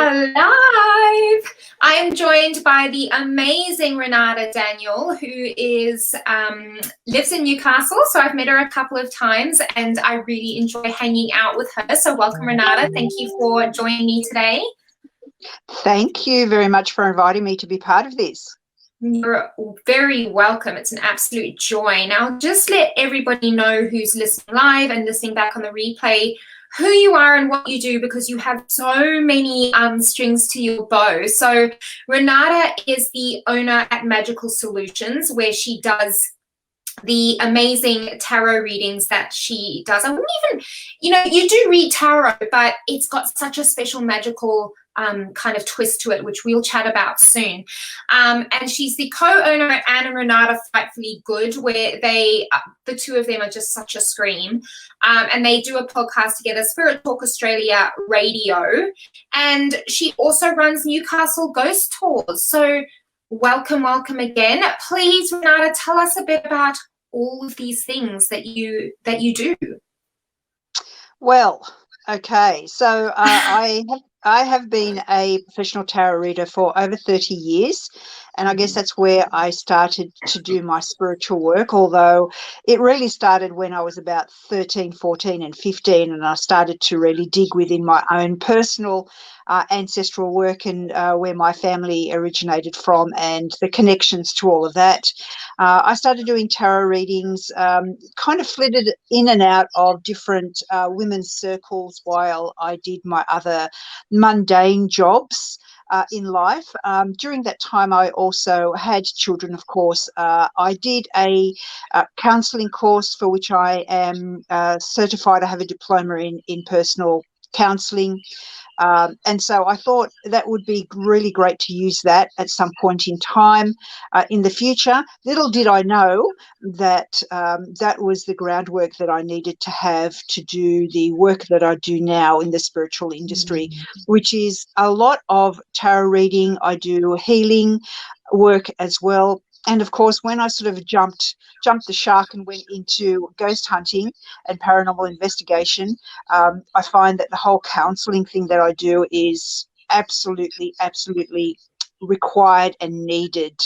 are live. I am joined by the amazing Renata Daniel, who lives in Newcastle. So I've met her a couple of times and I really enjoy hanging out with her. So welcome, Renata. Thank you for joining me today. Thank you very much for inviting me to be part of this. You're very welcome. It's an absolute joy. Now, just let everybody know who's listening live and listening back on the replay who you are and what you do, because you have so many strings to your bow. So Renata is the owner at Magical Solutions, where she does the amazing tarot readings that she does. I wouldn't even, you do read tarot, but it's got such a special magical kind of twist to it, which we'll chat about soon. And she's the co-owner at Anne and Renata Frightfully Good, where the two of them are just such a scream. And they do a podcast together, Spirit Talk Australia Radio. And she also runs Newcastle Ghost Tours. So welcome again. Please, Renata, tell us a bit about all of these things that you do. Well, okay, so I have been a professional tarot reader for over 30 years, and I guess that's where I started to do my spiritual work, although it really started when I was about 13, 14 and 15, and I started to really dig within my own personal ancestral work and where my family originated from and the connections to all of that. I started doing tarot readings, kind of flitted in and out of different women's circles while I did my other mundane jobs in life. During that time, I also had children, of course. I did a counselling course for which I am certified. I have a diploma in personal counselling. And so I thought that would be really great to use that at some point in time in the future. Little did I know that that was the groundwork that I needed to have to do the work that I do now in the spiritual industry, which is a lot of tarot reading. I do healing work as well. And of course, when I sort of jumped the shark and went into ghost hunting and paranormal investigation, I find that the whole counselling thing that I do is absolutely required and needed,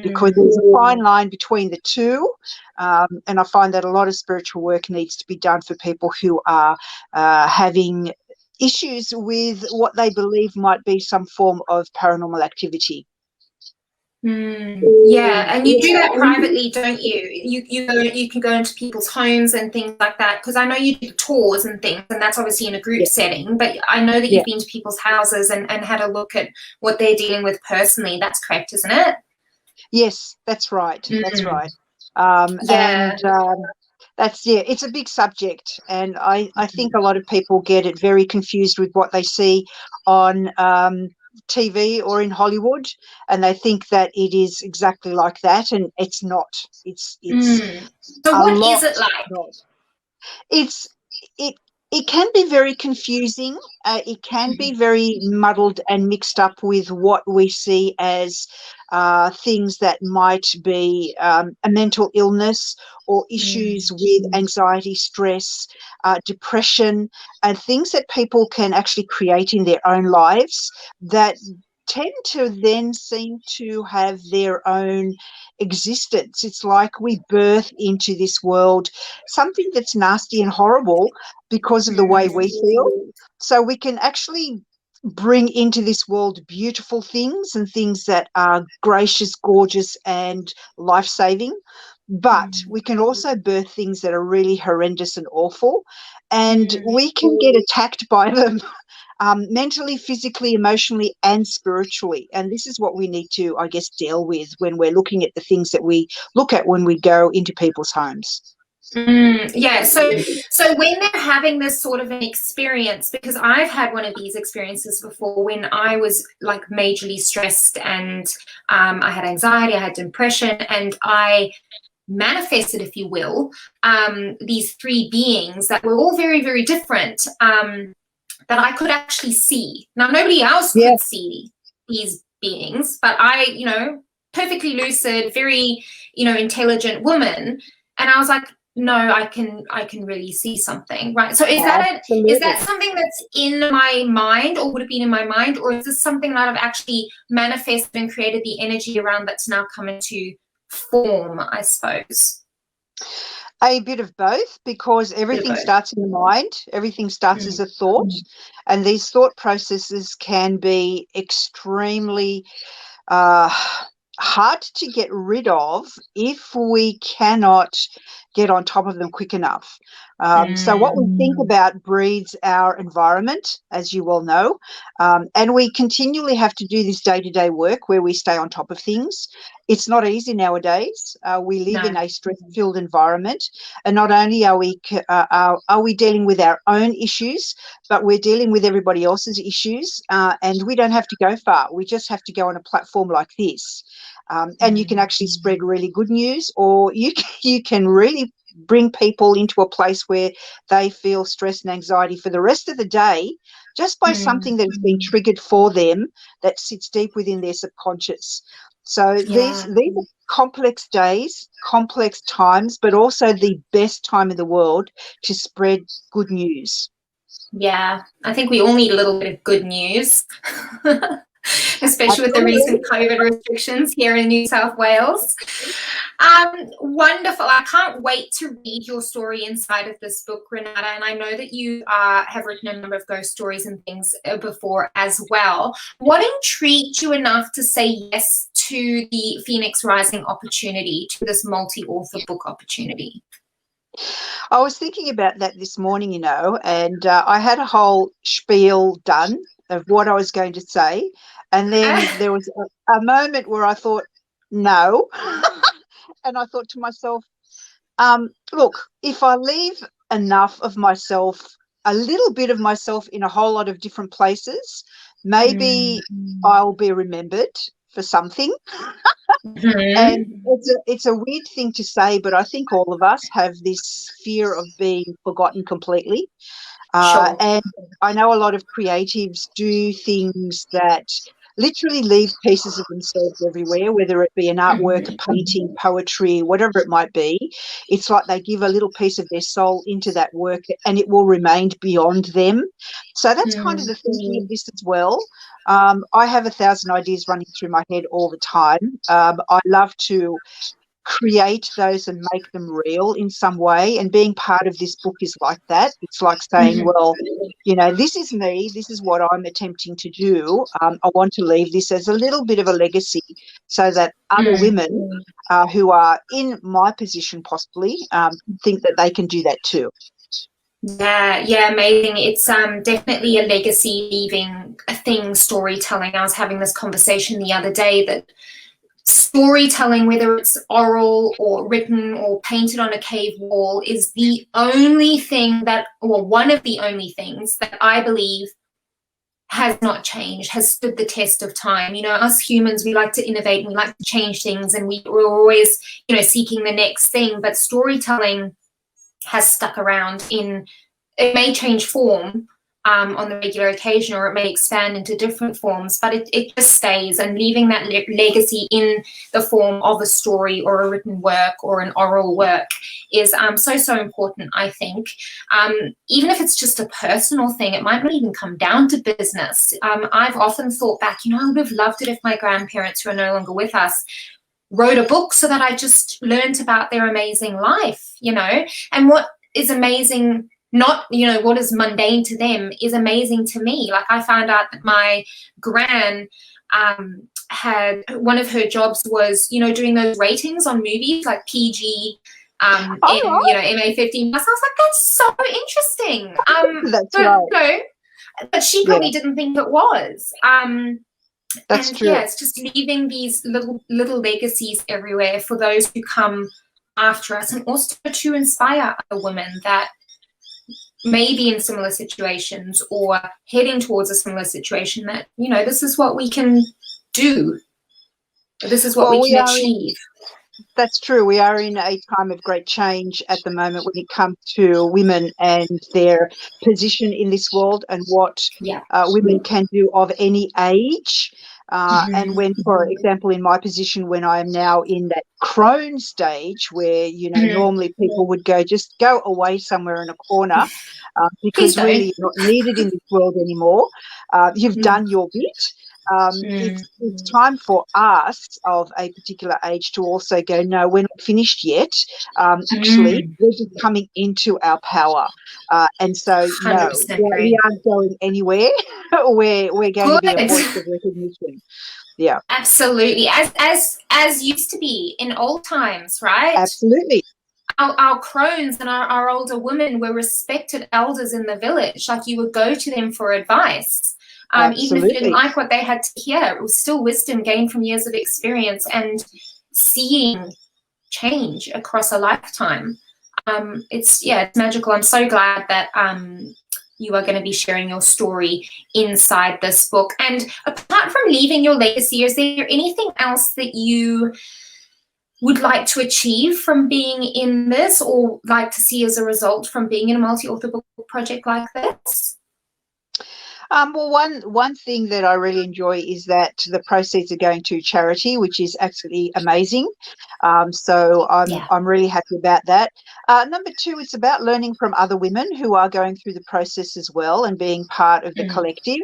because there's a fine line between the two. And I find that a lot of spiritual work needs to be done for people who are having issues with what they believe might be some form of paranormal activity. Yeah, and you do that privately, don't you? You can go into people's homes and things like that, because I know you do tours and things, and that's obviously in a group setting, but I know that you've been to people's houses and had a look at what they're dealing with personally. That's correct, isn't it? Yes, that's right. That's right. And it's a big subject, and I think a lot of people get it very confused with what they see on TV or in Hollywood, and they think that it is exactly like that, and it's not. It's so what is it like? It can be very confusing. It can be very muddled and mixed up with what we see as things that might be a mental illness or issues with anxiety, stress, depression, and things that people can actually create in their own lives that tend to then seem to have their own existence. It's like we birth into this world something that's nasty and horrible because of the way we feel. So we can actually bring into this world beautiful things and things that are gracious, gorgeous, and life-saving. But we can also birth things that are really horrendous and awful, and we can get attacked by them mentally, physically, emotionally, and spiritually. And this is what we need to, I guess, deal with when we're looking at the things that we look at when we go into people's homes. Yeah, so when they're having this sort of an experience, because I've had one of these experiences before when I was like majorly stressed and I had anxiety, I had depression, and I manifested, if you will, these three beings that were all very, very different, that I could actually see. Now, nobody else could see these beings, but I, perfectly lucid, very, intelligent woman. And I was like, no, I can really see something, right? So is Absolutely. that something that's in my mind, or would have been in my mind, or is this something that I've actually manifested and created the energy around that's now come into form, I suppose? A bit of both, because Bit of everything both. starts in the mind. Everything starts as a thought, and these thought processes can be extremely uh, hard to get rid of if we cannot get on top of them quick enough. So what we think about breeds our environment, as you well know, and we continually have to do this day-to-day work where we stay on top of things. It's not easy nowadays. We live in No. a stress-filled environment, and not only are we dealing with our own issues, but we're dealing with everybody else's issues, and we don't have to go far. We just have to go on a platform like this, and you can actually spread really good news, or you can really bring people into a place where they feel stress and anxiety for the rest of the day, just by something that's been triggered for them that sits deep within their subconscious. So these are complex days, complex times, but also the best time in the world to spread good news. Yeah, I think we all need a little bit of good news, especially with the Absolutely. recent COVID restrictions here in New South Wales. Wonderful. I can't wait to read your story inside of this book, Renata. And I know that you have written a number of ghost stories and things before as well. What intrigued you enough to say yes to the Phoenix Rising opportunity, to this multi-author book opportunity? I was thinking about that this morning, and I had a whole spiel done of what I was going to say. And then there was a moment where I thought, no. And I thought to myself, look, if I leave enough of myself, a little bit of myself in a whole lot of different places, maybe I'll be remembered for something. And it's a weird thing to say, but I think all of us have this fear of being forgotten completely. Sure. And I know a lot of creatives do things that literally leave pieces of themselves everywhere, whether it be an artwork, a painting, poetry, whatever it might be. It's like they give a little piece of their soul into that work and it will remain beyond them. So that's kind of the thinking of this as well. I have 1,000 ideas running through my head all the time. I love to create those and make them real in some way, and being part of this book is like that. It's like saying, well, this is me, this is what I'm attempting to do. I want to leave this as a little bit of a legacy so that other women who are in my position possibly think that they can do that too. Yeah, amazing. It's definitely a legacy leaving thing, storytelling. I was having this conversation the other day that storytelling, whether it's oral or written or painted on a cave wall, is the only thing that, or one of the only things that I believe has not changed, has stood the test of time. Us humans, we like to innovate and we like to change things, and we're always, seeking the next thing. But storytelling has stuck around. It may change form on the regular occasion, or it may expand into different forms, but it just stays, and leaving that legacy in the form of a story or a written work or an oral work is so important, I think. Even if it's just a personal thing, it might not even come down to business. I've often thought back, I would have loved it if my grandparents, who are no longer with us, wrote a book so that I just learned about their amazing life, and what is amazing, not, what is mundane to them is amazing to me. Like, I found out that my gran had, one of her jobs was, doing those ratings on movies, like PG, MA15 plus. I was like, that's so interesting. That's right. But she probably didn't think it was. That's and true. Yeah, it's just leaving these little legacies everywhere for those who come after us, and also to inspire other women that may be in similar situations or heading towards a similar situation, that, this is what we can do. This is what we can achieve. That's true. We are in a time of great change at the moment when it comes to women and their position in this world, and what women can do of any age. And when, for example, in my position, when I am now in that crone stage where, you know, normally people would go, just go away somewhere in a corner Please because don't. really you're not needed in this world anymore. You've done your bit. It's time for us of a particular age to also go, no, we're not finished yet. Actually, we're just coming into our power. And so, no, 100% we agree. aren't going anywhere. We're going to be a Good. voice of recognition. Yeah, Absolutely. As used to be in old times, right? absolutely. Our crones and our older women were respected elders in the village. Like, you would go to them for advice. Even if you didn't Absolutely. like what they had to hear, it was still wisdom gained from years of experience and seeing change across a lifetime. It's magical. I'm so glad that you are going to be sharing your story inside this book. And apart from leaving your legacy, is there anything else that you would like to achieve from being in this, or like to see as a result from being in a multi-author book project like this? Well, one thing that I really enjoy is that the proceeds are going to charity, which is absolutely amazing. So I'm really happy about that. Number two, it's about learning from other women who are going through the process as well and being part of the collective.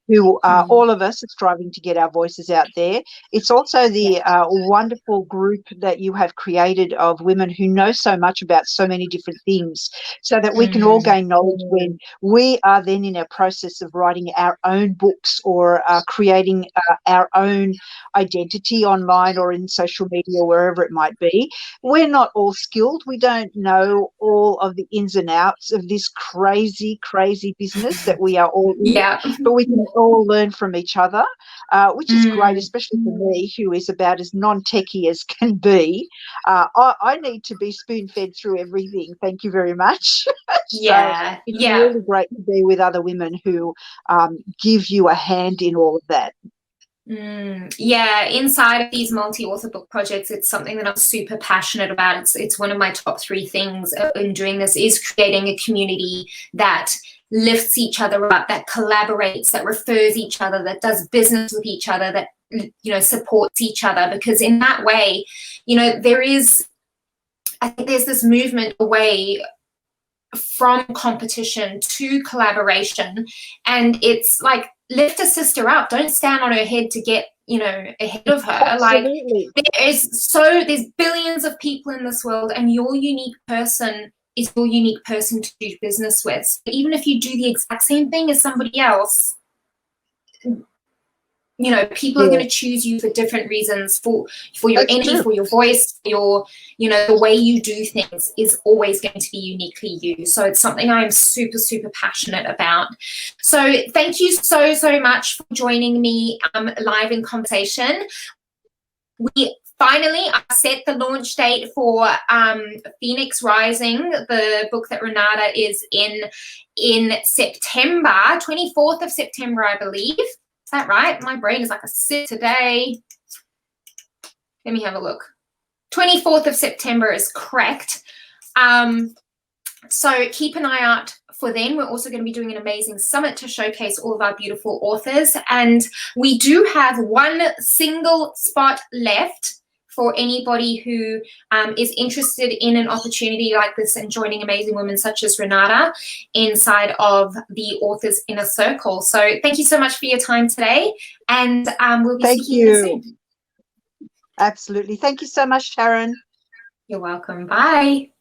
Who all of us are striving to get our voices out there. It's also the wonderful group that you have created of women who know so much about so many different things, so that we can all gain knowledge when we are then in our process of writing our own books or creating our own identity online or in social media or wherever it might be. We're not all skilled. We don't know all of the ins and outs of this crazy, crazy business that we are all in. Yeah. But we can all learn from each other, which is great, especially for me, who is about as non-techie as can be. I need to be spoon-fed through everything. Thank you very much. So it's really great to be with other women who give you a hand in all of that. Inside of these multi-author book projects, it's something that I'm super passionate about. It's one of my top 3 things in doing this, is creating a community that lifts each other up, that collaborates, that refers each other, that does business with each other, that, you know, supports each other. Because in that way, you know, I think there's this movement away from competition to collaboration, and it's like, lift a sister up, don't stand on her head to get, you know, ahead of her. Absolutely. Like, there's billions of people in this world, and your unique person is your unique person to do business with. So even if you do the exact same thing as somebody else, you know, people are going to choose you for different reasons, for your energy, for your voice, for your, you know, the way you do things is always going to be uniquely you. So it's something I'm super, super passionate about. So thank you so, so much for joining me live in conversation. We finally set the launch date for Phoenix Rising, the book that Renata is in September, 24th of September, I believe. Is that right? My brain is like a sit today. Let me have a look. 24th of September is correct. So keep an eye out for then. We're also going to be doing an amazing summit to showcase all of our beautiful authors. And we do have one single spot left for anybody who is interested in an opportunity like this and joining amazing women such as Renata inside of the Authors Inner Circle. So thank you so much for your time today, and we'll be speaking again soon. Absolutely. Thank you so much, Tarryn. You're welcome. Bye.